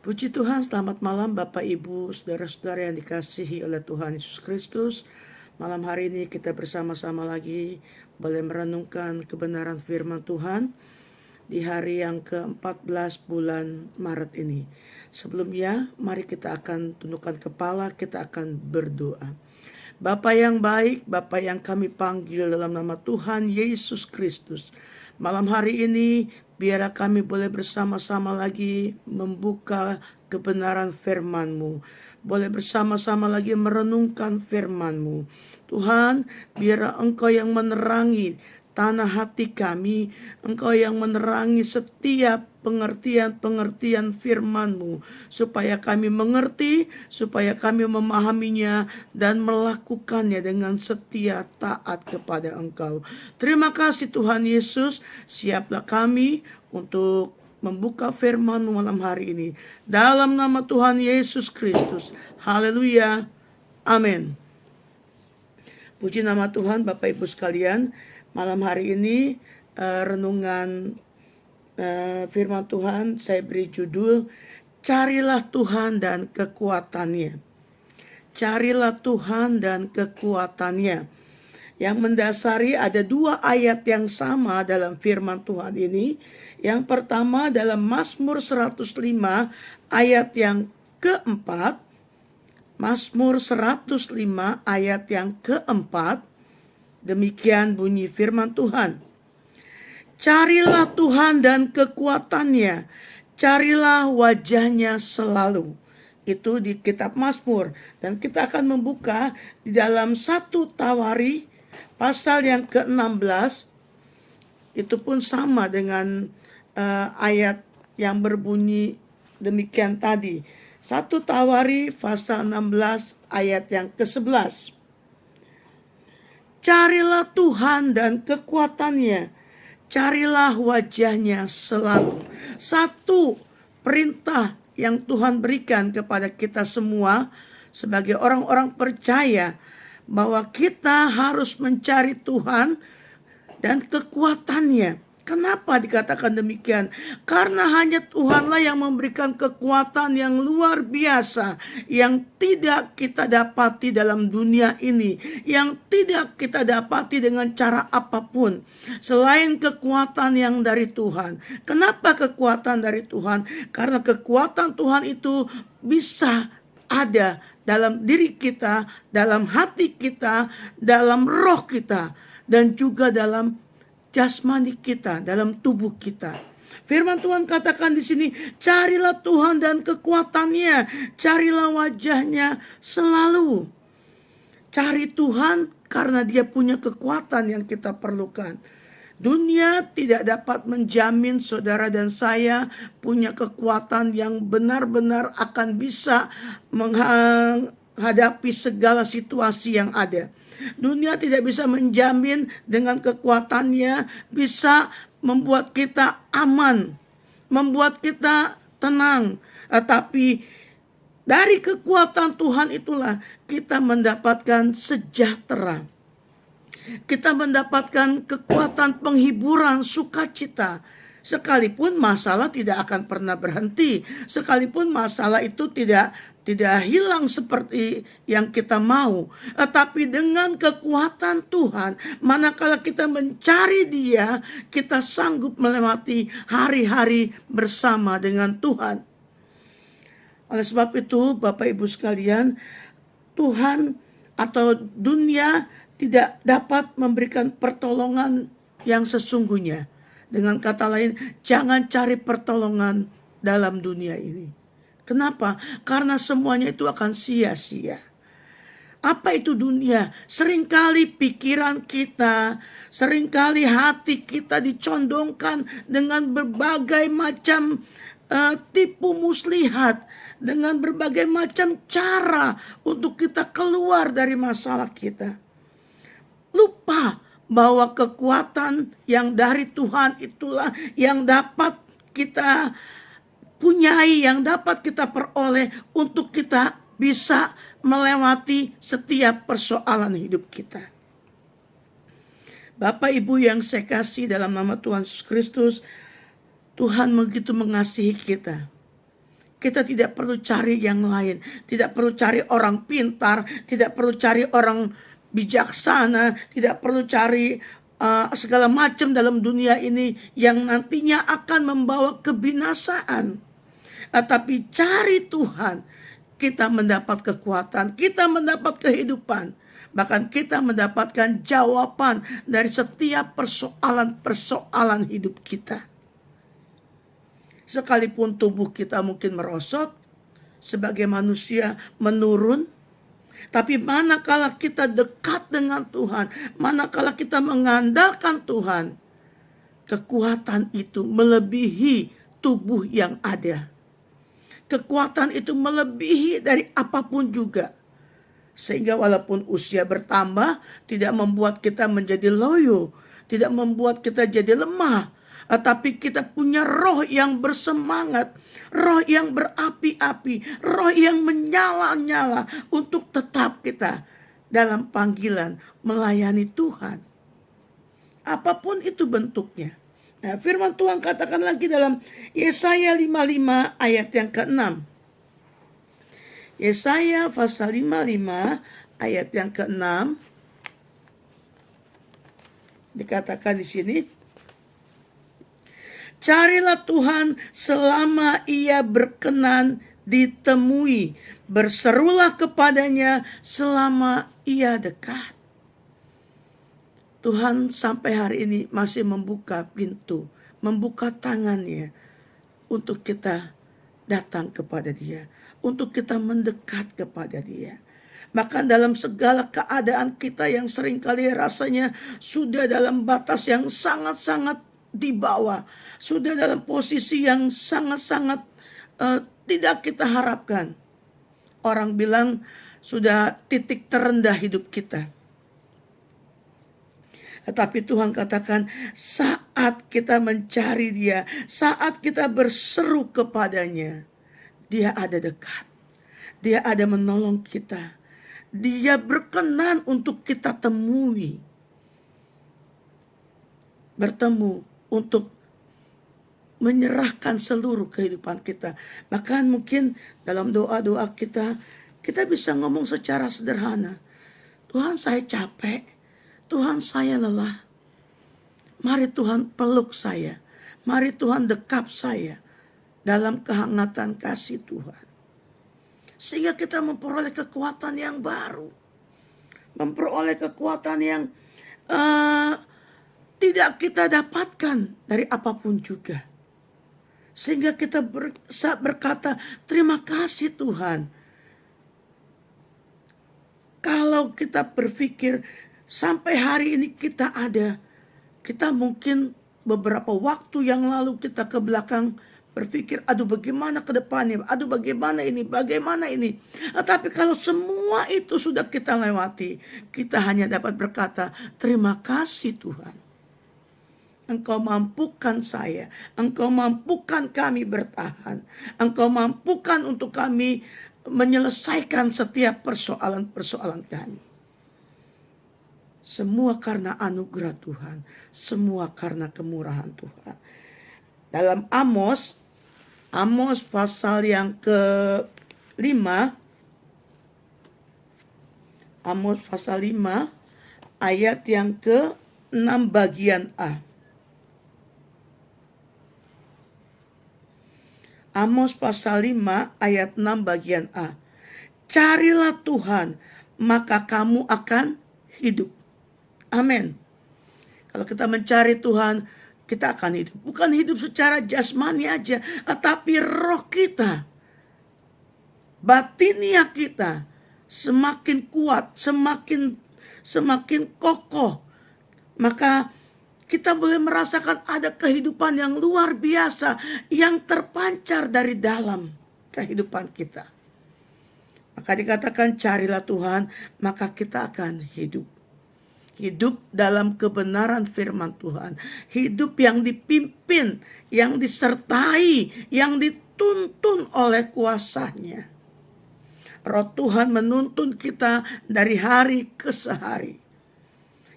Puji Tuhan, selamat malam Bapak Ibu, saudara-saudara yang dikasihi oleh Tuhan Yesus Kristus. Malam hari ini kita bersama-sama lagi boleh merenungkan kebenaran firman Tuhan di hari yang ke-14 bulan Maret ini. Sebelumnya, mari kita akan tundukkan kepala, kita akan berdoa. Bapa yang baik, Bapa yang kami panggil dalam nama Tuhan Yesus Kristus. Malam hari ini biarlah kami boleh bersama-sama lagi membuka kebenaran firman-Mu. Boleh bersama-sama lagi merenungkan firman-Mu. Tuhan, biarlah Engkau yang menerangi tanah hati kami, Engkau yang menerangi setiap pengertian-pengertian firman-Mu, supaya kami mengerti, supaya kami memahaminya dan melakukannya dengan setia taat kepada Engkau. Terima kasih Tuhan Yesus, siaplah kami untuk membuka firman-Mu malam hari ini. Dalam nama Tuhan Yesus Kristus. Haleluya. Amin. Puji nama Tuhan, Bapak Ibu sekalian. Malam hari ini renungan firman Tuhan saya beri judul Carilah Tuhan dan Kekuatannya. Carilah Tuhan dan Kekuatannya. Yang mendasari ada dua ayat yang sama dalam firman Tuhan ini. Yang pertama dalam Mazmur 105 ayat yang keempat. Mazmur 105 ayat yang keempat. Demikian bunyi firman Tuhan. Carilah Tuhan dan kekuatannya. Carilah wajahnya selalu. Itu di kitab Mazmur. Dan kita akan membuka di dalam 1 Tawari pasal yang ke-16. Itu pun sama dengan ayat yang berbunyi demikian tadi. 1 Tawari pasal 16 ayat yang ke-11. Carilah Tuhan dan kekuatannya. Carilah wajahnya selalu. Satu perintah yang Tuhan berikan kepada kita semua sebagai orang-orang percaya, bahwa kita harus mencari Tuhan dan kekuatannya. Kenapa dikatakan demikian? Karena hanya Tuhanlah yang memberikan kekuatan yang luar biasa, yang tidak kita dapati dalam dunia ini, yang tidak kita dapati dengan cara apapun selain kekuatan yang dari Tuhan. Kenapa kekuatan dari Tuhan? Karena kekuatan Tuhan itu bisa ada dalam diri kita, dalam hati kita, dalam roh kita, dan juga dalam jasmani kita, dalam tubuh kita. Firman Tuhan katakan di sini, carilah Tuhan dan kekuatannya, carilah wajahnya selalu. Cari Tuhan karena Dia punya kekuatan yang kita perlukan. Dunia tidak dapat menjamin saudara dan saya punya kekuatan yang benar-benar akan bisa menghadapi segala situasi yang ada. Dunia tidak bisa menjamin dengan kekuatannya bisa membuat kita aman, membuat kita tenang. Tetapi dari kekuatan Tuhan itulah kita mendapatkan sejahtera. Kita mendapatkan kekuatan penghiburan, sukacita. Sekalipun masalah tidak akan pernah berhenti, sekalipun masalah itu tidak hilang seperti yang kita mau, tetapi dengan kekuatan Tuhan, manakala kita mencari Dia, kita sanggup melewati hari-hari bersama dengan Tuhan. Oleh sebab itu, Bapak Ibu sekalian, Tuhan atau dunia tidak dapat memberikan pertolongan yang sesungguhnya. Dengan kata lain, jangan cari pertolongan dalam dunia ini. Kenapa? Karena semuanya itu akan sia-sia. Apa itu dunia? Seringkali pikiran kita, seringkali hati kita dicondongkan dengan berbagai macam tipu muslihat, dengan berbagai macam cara untuk kita keluar dari masalah kita. Lupa bahwa kekuatan yang dari Tuhan itulah yang dapat kita punyai, yang dapat kita peroleh untuk kita bisa melewati setiap persoalan hidup kita. Bapak Ibu yang saya kasih dalam nama Tuhan Yesus Kristus, Tuhan begitu mengasihi kita. Kita tidak perlu cari yang lain, tidak perlu cari orang pintar, tidak perlu cari orang bijaksana, tidak perlu cari segala macam dalam dunia ini yang nantinya akan membawa kebinasaan. Tapi cari Tuhan, kita mendapat kekuatan, kita mendapat kehidupan, bahkan kita mendapatkan jawaban dari setiap persoalan-persoalan hidup kita. Sekalipun tubuh kita mungkin merosot, sebagai manusia menurun, tapi manakala kita dekat dengan Tuhan, manakala kita mengandalkan Tuhan, kekuatan itu melebihi tubuh yang ada. Kekuatan itu melebihi dari apapun juga. Sehingga walaupun usia bertambah, tidak membuat kita menjadi loyo, tidak membuat kita jadi lemah, tapi kita punya roh yang bersemangat, roh yang berapi-api, roh yang menyala-nyala untuk tetap kita dalam panggilan melayani Tuhan. Apapun itu bentuknya. Nah, firman Tuhan katakan lagi dalam Yesaya 55 ayat yang ke-6. Yesaya pasal 55 ayat yang ke-6 dikatakan di sini, carilah Tuhan selama Ia berkenan ditemui, berserulah kepadanya selama Ia dekat. Tuhan sampai hari ini masih membuka pintu, membuka tangannya untuk kita datang kepada Dia, untuk kita mendekat kepada Dia. Bahkan dalam segala keadaan kita yang seringkali rasanya sudah dalam batas yang sangat-sangat di bawah, sudah dalam posisi yang sangat-sangat tidak kita harapkan. Orang bilang sudah titik terendah hidup kita. Tetapi Tuhan katakan, saat kita mencari Dia, saat kita berseru kepadanya, Dia ada dekat. Dia ada menolong kita. Dia berkenan untuk kita temui. Bertemu untuk menyerahkan seluruh kehidupan kita. Bahkan mungkin dalam doa-doa kita bisa ngomong secara sederhana. Tuhan, saya capek. Tuhan, saya lelah. Mari Tuhan peluk saya. Mari Tuhan dekap saya dalam kehangatan kasih Tuhan. Sehingga kita memperoleh kekuatan yang baru. Memperoleh kekuatan yang tidak kita dapatkan dari apapun juga. Sehingga kita berkata, terima kasih Tuhan. Kalau kita berpikir, sampai hari ini kita ada. Kita mungkin beberapa waktu yang lalu kita ke belakang berpikir, aduh bagaimana ke depannya, aduh bagaimana ini. Tapi kalau semua itu sudah kita lewati, kita hanya dapat berkata, terima kasih Tuhan. Engkau mampukan saya, Engkau mampukan kami bertahan, Engkau mampukan untuk kami menyelesaikan setiap persoalan-persoalan kami. Semua karena anugerah Tuhan, semua karena kemurahan Tuhan. Dalam Amos pasal yang ke-5, Amos pasal 5 ayat yang ke-6 bagian A. Amos pasal 5 ayat 6 bagian A. Carilah Tuhan, maka kamu akan hidup. Amin. Kalau kita mencari Tuhan, kita akan hidup. Bukan hidup secara jasmani aja, tetapi roh kita, batinia kita semakin kuat, semakin kokoh. Maka kita boleh merasakan ada kehidupan yang luar biasa yang terpancar dari dalam kehidupan kita. Maka dikatakan carilah Tuhan, maka kita akan hidup. Hidup dalam kebenaran firman Tuhan. Hidup yang dipimpin, yang disertai, yang dituntun oleh kuasanya. Roh Tuhan menuntun kita dari hari ke hari.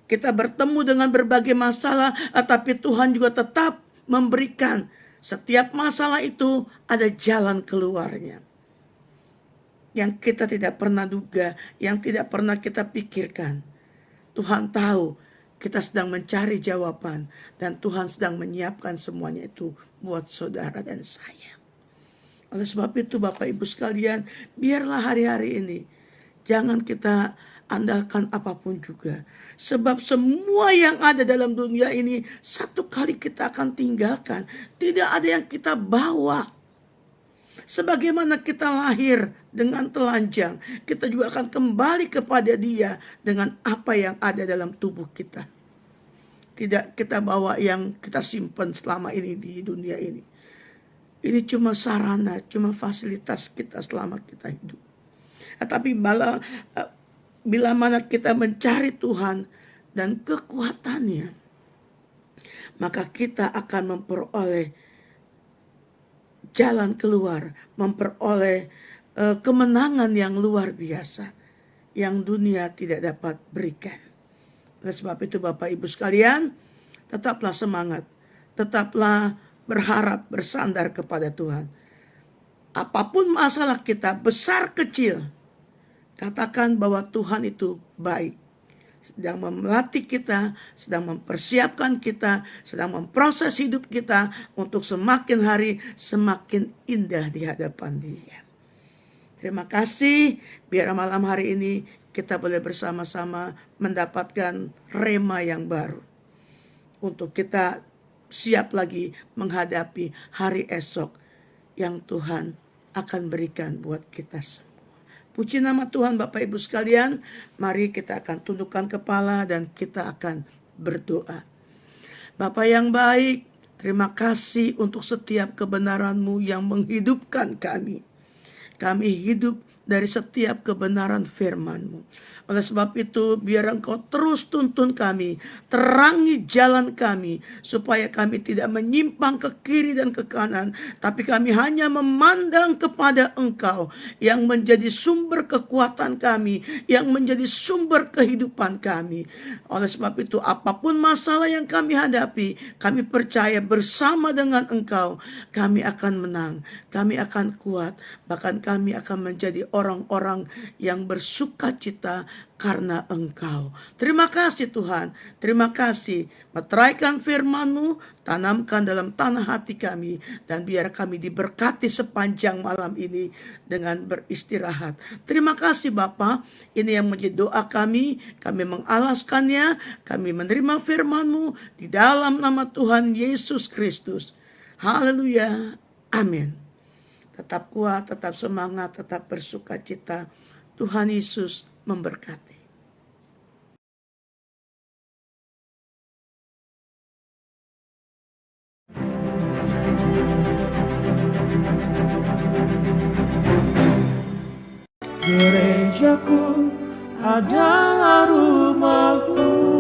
Kita bertemu dengan berbagai masalah, tapi Tuhan juga tetap memberikan Setiap masalah itu ada jalan keluarnya. Yang kita tidak pernah duga, yang tidak pernah kita pikirkan. Tuhan tahu kita sedang mencari jawaban. Dan Tuhan sedang menyiapkan semuanya itu buat saudara dan saya. Oleh sebab itu Bapak Ibu sekalian, biarlah hari-hari ini jangan kita andalkan apapun juga. Sebab semua yang ada dalam dunia ini satu kali kita akan tinggalkan. Tidak ada yang kita bawa. Sebagaimana kita lahir dengan telanjang, kita juga akan kembali kepada Dia dengan apa yang ada dalam tubuh kita. Tidak kita bawa yang kita simpan selama ini di dunia ini. Ini cuma sarana, cuma fasilitas kita selama kita hidup. Tetapi bila mana kita mencari Tuhan dan kekuatannya, maka kita akan memperoleh jalan keluar, memperoleh kemenangan yang luar biasa yang dunia tidak dapat berikan. Oleh sebab itu Bapak Ibu sekalian, tetaplah semangat, tetaplah berharap, bersandar kepada Tuhan. Apapun masalah kita, besar kecil, katakan bahwa Tuhan itu baik. Sedang melatih kita, sedang mempersiapkan kita, sedang memproses hidup kita untuk semakin hari semakin indah di hadapan Dia. Terima kasih, biar malam hari ini kita boleh bersama-sama mendapatkan rema yang baru. Untuk kita siap lagi menghadapi hari esok yang Tuhan akan berikan buat kita semua. Puji nama Tuhan Bapak Ibu sekalian. Mari kita akan tundukkan kepala dan kita akan berdoa. Bapa yang baik, terima kasih untuk setiap kebenaran-Mu yang menghidupkan kami. Kami hidup dari setiap kebenaran firman-Mu. Oleh sebab itu, biar Engkau terus tuntun kami, terangi jalan kami, supaya kami tidak menyimpang ke kiri dan ke kanan, tapi kami hanya memandang kepada Engkau, yang menjadi sumber kekuatan kami, yang menjadi sumber kehidupan kami. Oleh sebab itu, apapun masalah yang kami hadapi, kami percaya bersama dengan Engkau, kami akan menang, kami akan kuat, bahkan kami akan menjadi orang-orang yang bersuka cita karena Engkau. Terima kasih Tuhan, terima kasih. Meteraikan firman-Mu, tanamkan dalam tanah hati kami, dan biar kami diberkati sepanjang malam ini dengan beristirahat. Terima kasih Bapa, ini yang menjadi doa kami mengalaskannya, kami menerima firman-Mu di dalam nama Tuhan Yesus Kristus. Haleluya, amin. Tetap kuat, tetap semangat, tetap bersuka cita. Tuhan Yesus memberkati. Gerejaku adalah rumahku.